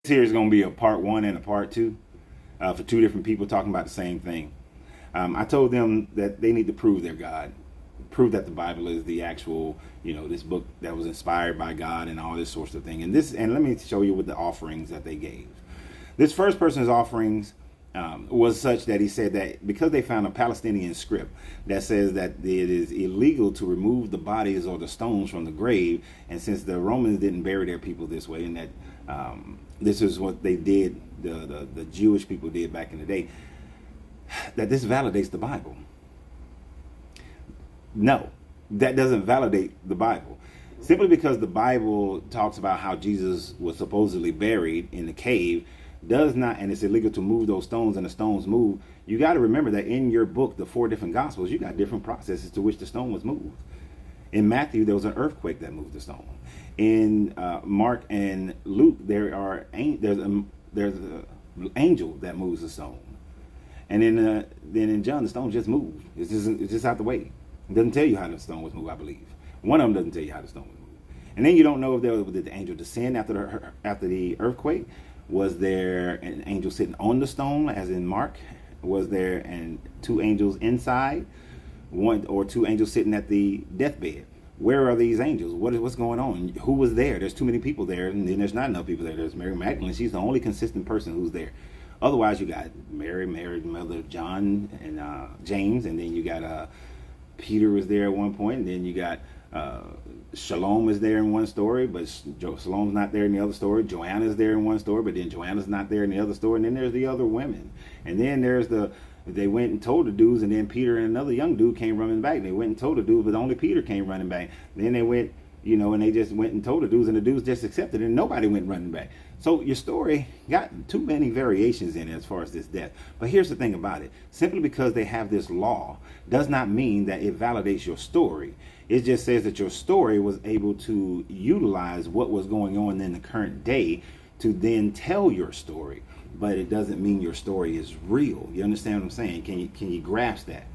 Here is going to be a part one and a part two for two different people talking about the same thing. I told them that they need to prove their God, prove that the Bible is the actual, this book that was inspired by God and all this sorts of thing. And let me show you what the offerings that they gave. This first person's offerings was such that he said that because they found a Palestinian script that says that it is illegal to remove the bodies or the stones from the grave, and since the Romans didn't bury their people this way, and that this is what they did, the Jewish people did back in the day, that this validates the Bible. No, that doesn't validate the Bible. Simply because the Bible talks about how Jesus was supposedly buried in the cave does not, and it's illegal to move those stones and the stones move. You got to remember that in your book, the four different gospels, you got different processes to which the stone was moved. In Matthew, there was an earthquake that moved the stone. In Mark and Luke, there's an angel that moves the stone. And then in John, the stone just moved. It's just out the way. It doesn't tell you how the stone was moved, I believe. One of them doesn't tell you how the stone was moved. And then you don't know if did the angel descend after the earthquake. Was there an angel sitting on the stone, as in Mark? Was there two angels inside? One or two angels sitting at the deathbed? Where are these angels? What's going on? Who was there? There's too many people there, and then there's not enough people there. There's Mary Magdalene. She's the only consistent person who's there. Otherwise, you got Mary, mother of John and James, and then you got Peter was there at one point, and then you got Shalom is there in one story, but Shalom's not there in the other story. Joanna's there in one story, but then Joanna's not there in the other story. And then there's the other women. And then there's they went and told the dudes, and then Peter and another young dude came running back. They went and told the dudes, but only Peter came running back. Then they went, and they just went and told the dudes, and the dudes just accepted it, and nobody went running back. So your story got too many variations in it as far as this death. But here's the thing about it. Simply because they have this law does not mean that it validates your story. It just says that your story was able to utilize what was going on in the current day to then tell your story. But it doesn't mean your story is real. You understand what I'm saying? Can you grasp that?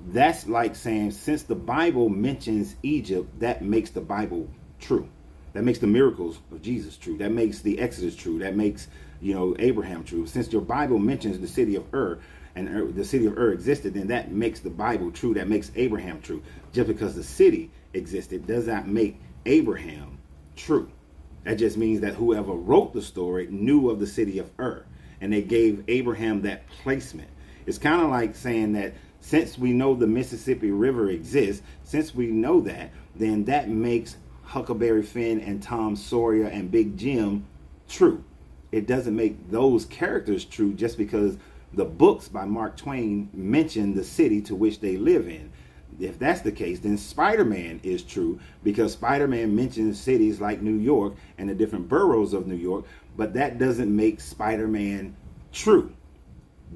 That's like saying, since the Bible mentions Egypt, that makes the Bible true. That makes the miracles of Jesus true. That makes the Exodus true. That makes, Abraham true. Since your Bible mentions the city of Ur, and the city of Ur existed, then that makes the Bible true. That makes Abraham true. Just because the city existed does not make Abraham true. That just means that whoever wrote the story knew of the city of Ur, and they gave Abraham that placement. It's kind of like saying that since we know the Mississippi River exists, since we know that, then that makes Huckleberry Finn and Tom Sawyer and Big Jim true. It doesn't make those characters true just because the books by Mark Twain mention the city to which they live in. If that's the case, then Spiderman is true because Spiderman mentions cities like New York and the different boroughs of New York, but that doesn't make Spiderman true.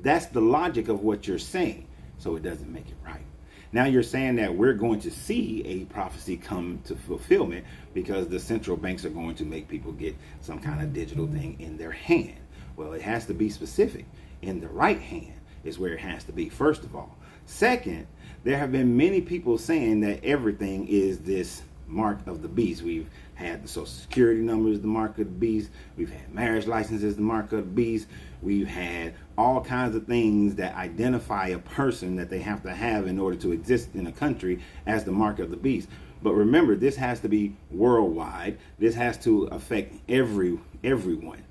That's the logic of what you're saying, so it doesn't make it right. Now you're saying that we're going to see a prophecy come to fulfillment because the central banks are going to make people get some kind of digital thing in their hand. Well, it has to be specific. In the right hand is where it has to be, first of all. Second, there have been many people saying that everything is this mark of the beast. We've had the social security numbers, the mark of the beast. We've had marriage licenses, the mark of the beast. We've had all kinds of things that identify a person that they have to have in order to exist in a country as the mark of the beast. But remember, this has to be worldwide. This has to affect everyone.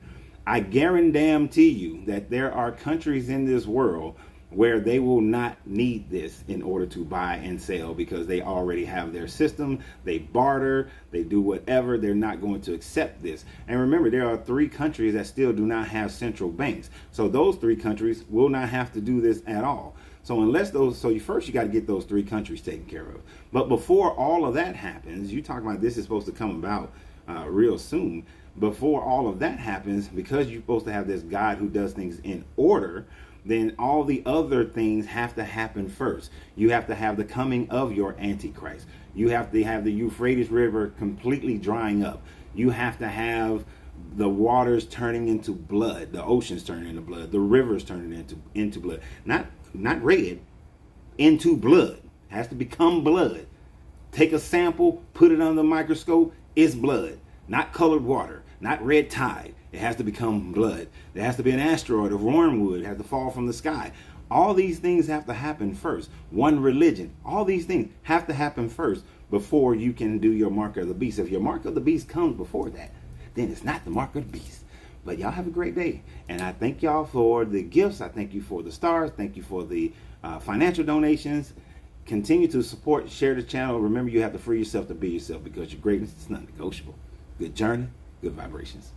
I guarantee you that there are countries in this world where they will not need this in order to buy and sell because they already have their system. They barter, they do whatever. They're not going to accept this. And remember, there are 3 countries that still do not have central banks. So those 3 countries will not have to do this at all. So first you got to get those 3 countries taken care of. But before all of that happens, you talk about this is supposed to come about real soon. Before all of that happens, because you're supposed to have this God who does things in order, then all the other things have to happen first. You have to have the coming of your Antichrist. You have to have the Euphrates River completely drying up. You have to have the waters turning into blood, the oceans turning into blood, the rivers turning into blood. Not red, into blood. It has to become blood. Take a sample, put it under the microscope, it's blood. Not colored water, not red tide. It has to become blood. There has to be an asteroid of wormwood. It has to fall from the sky. All these things have to happen first. One religion. All these things have to happen first before you can do your mark of the beast. If your mark of the beast comes before that, then it's not the mark of the beast. But y'all have a great day. And I thank y'all for the gifts. I thank you for the stars. Thank you for the financial donations. Continue to support, share the channel. Remember, you have to free yourself to be yourself, because your greatness is non-negotiable. Good journey, good vibrations.